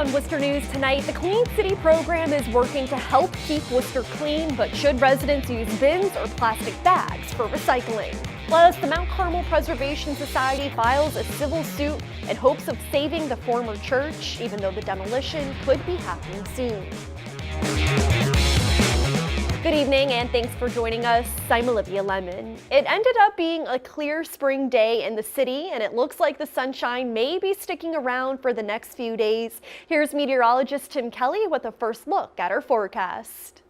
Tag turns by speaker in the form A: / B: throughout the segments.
A: On Worcester News tonight, the Clean City program is working to help keep Worcester clean, but should residents use bins or plastic bags for recycling? Plus, the Mount Carmel Preservation Society files a civil suit in hopes of saving the former church, even though the demolition could be happening soon. Good evening and thanks for joining us. I'm Olivia Lemon. It ended up being a clear spring day in the city, and it looks like the sunshine may be sticking around for the next few days. Here's meteorologist Tim Kelly with a first look at our forecast.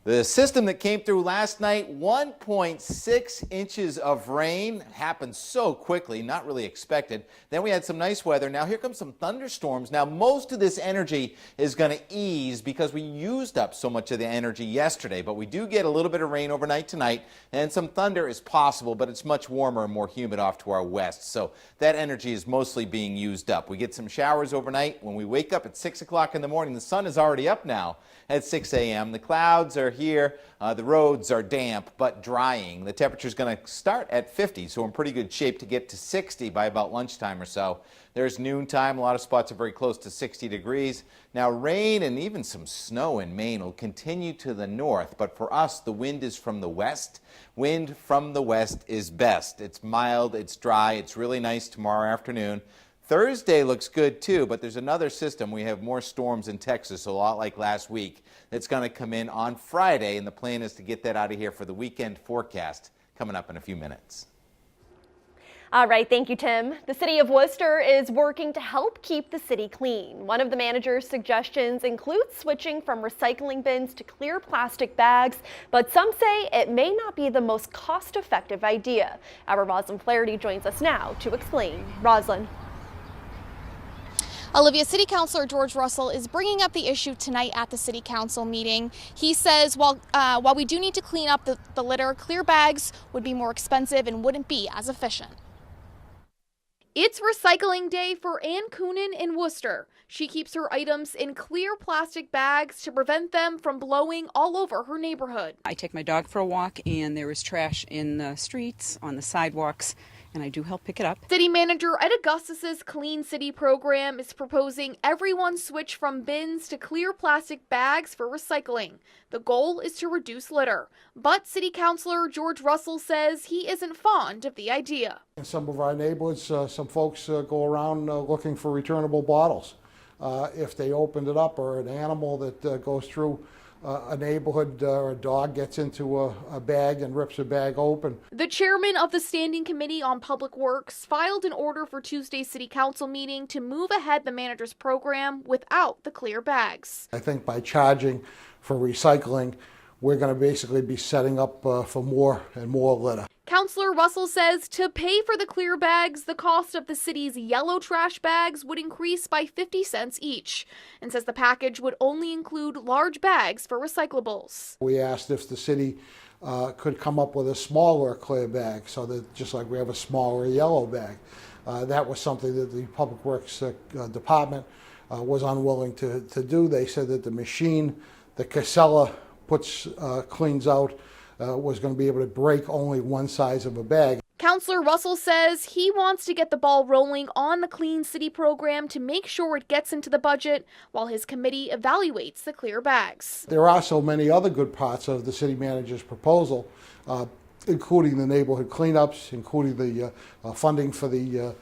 B: The system that came through last night, 1.6 inches of rain, happened so quickly, not really expected. Then we had some nice weather. Now here comes some thunderstorms. Now most of this energy is going to ease because we used up so much of the energy yesterday, but we do get a little bit of rain overnight tonight, and some thunder is possible, but it's much warmer and more humid off to our west, so that energy is mostly being used up. We get some showers overnight. When we wake up at 6 o'clock in the morning, the sun is already up now at 6 a.m. The clouds are here. The roads are damp but drying. The temperature is going to start at 50, so we're in pretty good shape to get to 60 by about lunchtime or so. There's noontime. A lot of spots are very close to 60 degrees. Now rain and even some snow in Maine will continue to the north, but for us the wind is from the west. Wind from the west is best. It's mild, it's dry, it's really nice tomorrow afternoon. Thursday looks good too, but there's another system. We have more storms in Texas, a lot like last week, that's going to come in on Friday, and the plan is to get that out of here for the weekend forecast coming up in a few minutes.
A: All right, thank you, Tim. The city of Worcester is working to help keep the city clean. One of the manager's suggestions includes switching from recycling bins to clear plastic bags, but some say it may not be the most cost-effective idea. Our Roslyn Flaherty joins us now to explain. Roslyn.
C: Olivia, City Councilor George Russell is bringing up the issue tonight at the City Council meeting. He says while we do need to clean up the litter, clear bags would be more expensive and wouldn't be as efficient.
D: It's recycling day for Ann Coonan in Worcester. She keeps her items in clear plastic bags to prevent them from blowing all over her neighborhood.
E: I take my dog for a walk, and there is trash in the streets, on the sidewalks, and I do help pick it up.
D: City Manager Ed Augustus's Clean City program is proposing everyone switch from bins to clear plastic bags for recycling. The goal is to reduce litter. But City Councilor George Russell says he isn't fond of the idea.
F: In some of our neighborhoods, some folks go around looking for returnable bottles. If they opened it up, or an animal that goes through a neighborhood or a dog gets into a bag and rips a bag open.
D: The chairman of the Standing Committee on Public Works filed an order for Tuesday's City Council meeting to move ahead the manager's program without the clear bags.
F: I think by charging for recycling, we're going to basically be setting up for more and more litter.
D: Councilor Russell says to pay for the clear bags, the cost of the city's yellow trash bags would increase by 50 cents each, and says the package would only include large bags for recyclables.
F: We asked if the city could come up with a smaller clear bag, so that just like we have a smaller yellow bag. That was something that the Public Works Department was unwilling to do. They said that the machine that Casella cleans out was going to be able to break only one size of a bag.
D: Councilor Russell says he wants to get the ball rolling on the Clean City program to make sure it gets into the budget while his committee evaluates the clear bags.
F: There are so many other good parts of the city manager's proposal, including the neighborhood cleanups, including the funding for the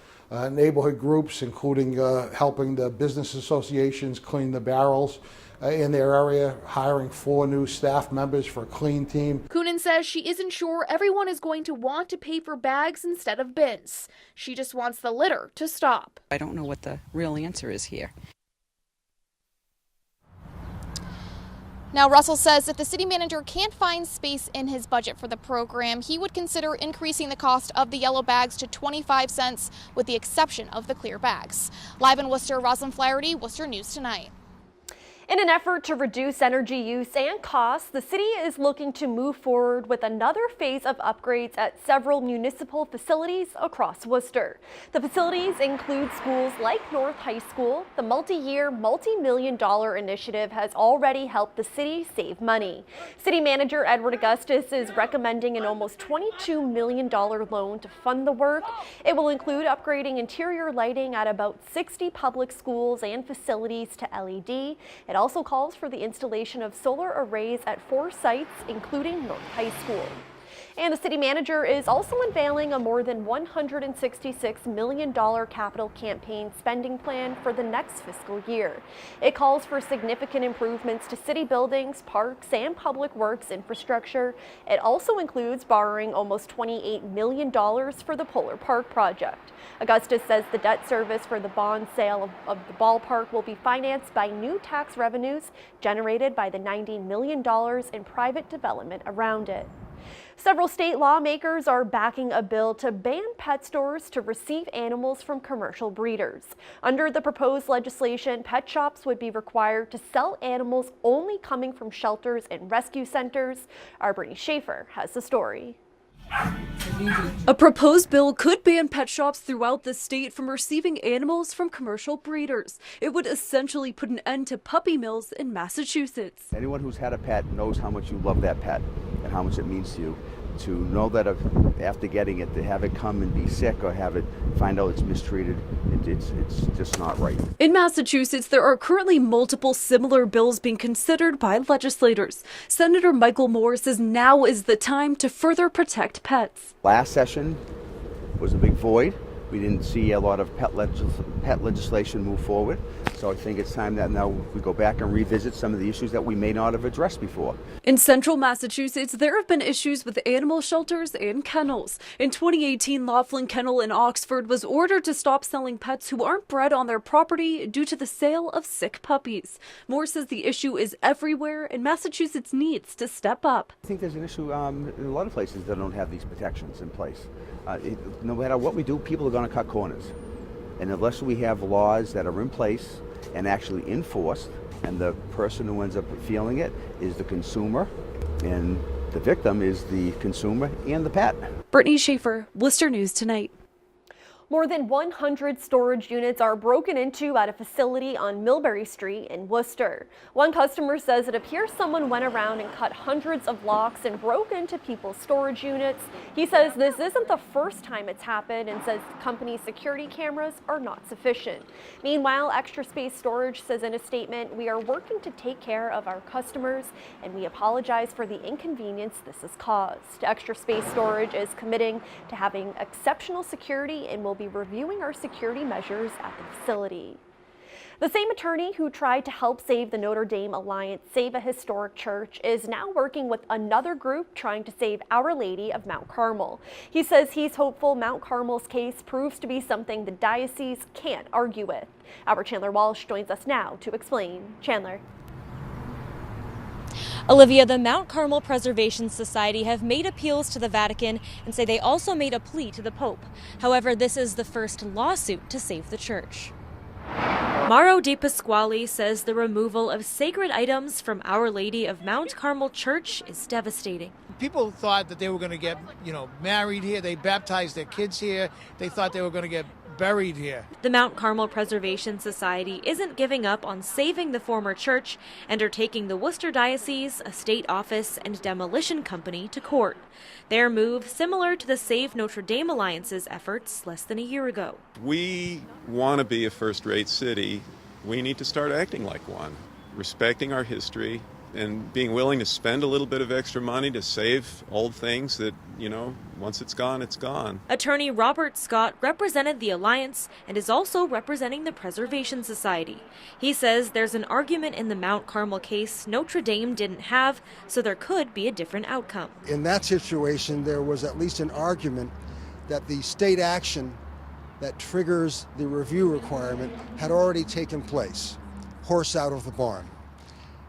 F: neighborhood groups, including helping the business associations clean the barrels in their area, hiring 4 new staff members for a clean team.
D: Coonan says she isn't sure everyone is going to want to pay for bags instead of bins. She just wants the litter to stop.
E: I don't know what the real answer is here.
C: Now, Russell says if the city manager can't find space in his budget for the program, he would consider increasing the cost of the yellow bags to 25 cents, with the exception of the clear bags. Live in Worcester, Roslyn Flaherty, Worcester News Tonight.
A: In an effort to reduce energy use and costs, the city is looking to move forward with another phase of upgrades at several municipal facilities across Worcester. The facilities include schools like North High School. The multi-year, multi-million-dollar initiative has already helped the city save money. City Manager Edward Augustus is recommending an almost $22 million loan to fund the work. It will include upgrading interior lighting at about 60 public schools and facilities to LED. It also calls for the installation of solar arrays at 4 sites, including North High School. And the city manager is also unveiling a more than $166 million capital campaign spending plan for the next fiscal year. It calls for significant improvements to city buildings, parks, and public works infrastructure. It also includes borrowing almost $28 million for the Polar Park project. Augustus says the debt service for the bond sale of the ballpark will be financed by new tax revenues generated by the $90 million in private development around it. Several state lawmakers are backing a bill to ban pet stores to receive animals from commercial breeders. Under the proposed legislation, pet shops would be required to sell animals only coming from shelters and rescue centers. Our Brittany Schaefer has the story.
G: A proposed bill could ban pet shops throughout the state from receiving animals from commercial breeders. It would essentially put an end to puppy mills in Massachusetts.
H: Anyone who's had a pet knows how much you love that pet and how much it means to you. To know that after getting it, to have it come and be sick or have it find out it's mistreated, it's just not right.
G: In Massachusetts, there are currently multiple similar bills being considered by legislators. Senator Michael Moore says now is the time to further protect pets.
H: Last session was a big void. We didn't see a lot of pet legislation move forward. So I think it's time that now we go back and revisit some of the issues that we may not have addressed before.
G: In central Massachusetts, there have been issues with animal shelters and kennels. In 2018, Laughlin Kennel in Oxford was ordered to stop selling pets who aren't bred on their property due to the sale of sick puppies. Moore says the issue is everywhere and Massachusetts needs to step up.
H: I think there's an issue in a lot of places that don't have these protections in place. No matter what we do, people are going to cut corners. And unless we have laws that are in place and actually enforced, and the person who ends up feeling it is the consumer, and the victim is the consumer and the pet.
G: Brittany Schaefer, Worcester News Tonight.
A: More than 100 storage units are broken into at a facility on Millbury Street in Worcester. One customer says it appears someone went around and cut hundreds of locks and broke into people's storage units. He says this isn't the first time it's happened and says the company's security cameras are not sufficient. Meanwhile, Extra Space Storage says in a statement, "We are working to take care of our customers and we apologize for the inconvenience this has caused." Extra Space Storage is committing to having exceptional security and will be reviewing our security measures at the facility. The same attorney who tried to help save the Notre Dame Alliance Save a Historic Church is now working with another group trying to save Our Lady of Mount Carmel. He says he's hopeful Mount Carmel's case proves to be something the diocese can't argue with. Our Chandler Walsh joins us now to explain. Chandler.
I: Olivia, the Mount Carmel Preservation Society have made appeals to the Vatican and say they also made a plea to the Pope. However, this is the first lawsuit to save the church. Mauro De Pasquale says the removal of sacred items from Our Lady of Mount Carmel Church is devastating.
J: People thought that they were going to get, married here. They baptized their kids here. They thought they were going to get buried here.
I: The Mount Carmel Preservation Society isn't giving up on saving the former church and are taking the Worcester Diocese, a state office, and demolition company to court. Their move similar to the Save Notre Dame Alliance's efforts less than a year ago.
K: We want to be a first-rate city. We need to start acting like one, respecting our history and being willing to spend a little bit of extra money to save old things that, once it's gone, it's gone.
I: Attorney Robert Scott represented the Alliance and is also representing the Preservation Society. He says there's an argument in the Mount Carmel case Notre Dame didn't have, so there could be a different outcome.
L: In that situation, there was at least an argument that the state action that triggers the review requirement had already taken place. Horse out of the barn.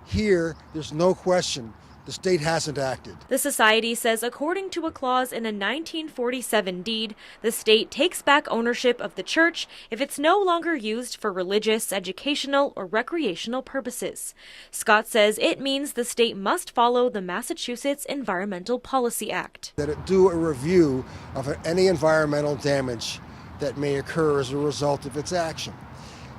L: Here, there's no question The state hasn't acted.
I: The society says according to a clause in a 1947 deed, the state takes back ownership of the church if it's no longer used for religious, educational, or recreational purposes. Scott says it means the state must follow the Massachusetts Environmental Policy Act.
L: That it do a review of any environmental damage that may occur as a result of its action.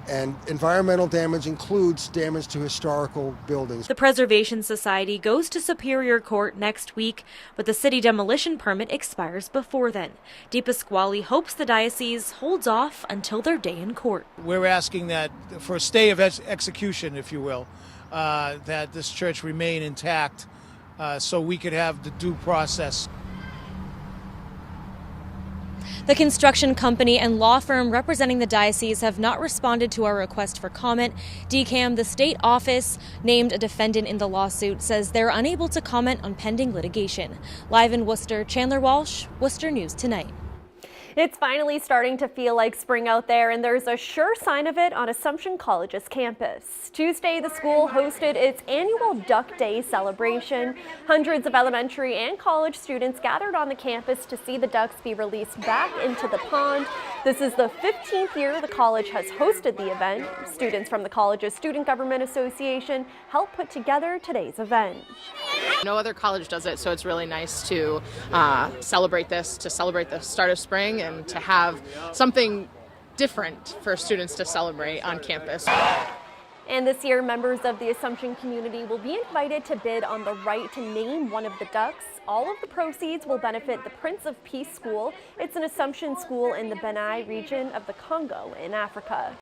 L: And environmental damage includes damage to historical buildings.
I: The Preservation Society goes to Superior Court next week, but the city demolition permit expires before then. DePasquale hopes the diocese holds off until their day in court.
J: We're asking that for a stay of execution, if you will, that this church remain intact so we could have the due process.
I: The construction company and law firm representing the diocese have not responded to our request for comment. DCAM, the state office named a defendant in the lawsuit, says they're unable to comment on pending litigation. Live in Worcester, Chandler Walsh, Worcester News Tonight.
A: It's finally starting to feel like spring out there, and there's a sure sign of it on Assumption College's campus. Tuesday, the school hosted its annual Duck Day celebration. Hundreds of elementary and college students gathered on the campus to see the ducks be released back into the pond. This is the 15th year the college has hosted the event. Students from the college's Student Government Association helped put together today's event.
M: No other college does it, so it's really nice to celebrate this, to celebrate the start of spring, and to have something different for students to celebrate on campus.
A: And this year, members of the Assumption community will be invited to bid on the right to name one of the ducks. All of the proceeds will benefit the Prince of Peace School. It's an Assumption school in the Benai region of the Congo in Africa.